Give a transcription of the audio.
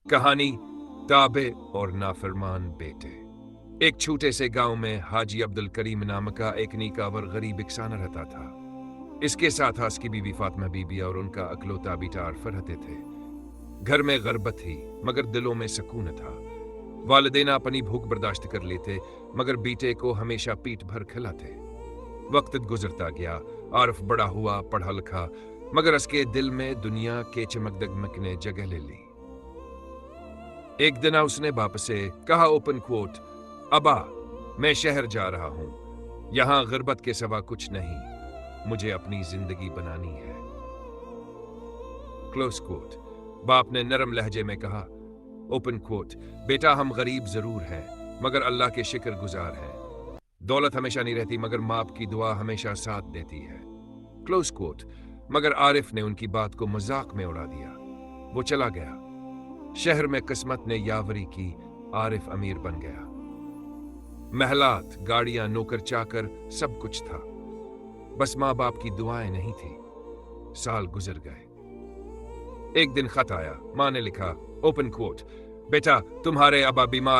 कहानी ताबे और नाफरमान बेटे। एक छोटे से गांव में हाजी अब्दुल करीम नाम का एक नीकावर गरीब इकसाना रहता था। इसके साथ उसकी बीवी फातिमा बीबी और उनका अकलौता बेटा अरफा रहते थे। घर में गरबत थी मगर दिलों में सुकून था। वालिदैन अपनी भूख बर्दाश्त कर लेते मगर बेटे को हमेशा पीठ भर खिलाते। वक्त गुजरता गया। आरफ बड़ा हुआ, पढ़ा लिखा, मगर उसके दिल में दुनिया के चमक दगमग ने जगह ले ली। एक दिन उसने बाप से कहा, ओपन कोट, अबा मैं शहर जा रहा हूं, यहां गुर्बत के सिवा कुछ नहीं, मुझे अपनी जिंदगी बनानी है। Close quote. बाप ने नरम लहजे में कहा, ओपन कोट, बेटा हम गरीब जरूर हैं मगर अल्लाह के शुक्र गुजार हैं। दौलत हमेशा नहीं रहती मगर माँ बाप की दुआ हमेशा साथ देती है। Close quote. मगर आरिफ ने उनकी बात को मजाक में उड़ा दिया। वो चला गया। शहर में किस्मत ने यावरी की, आरिफ अमीर बन गया। महलात, गाड़ियां, नौकर चाकर सब कुछ था, बस माँ बाप की दुआएं नहीं थी। साल गुजर गए। एक दिन खत आया। माँ ने लिखा, ओपन कोट, बेटा तुम्हारे अबा बीमार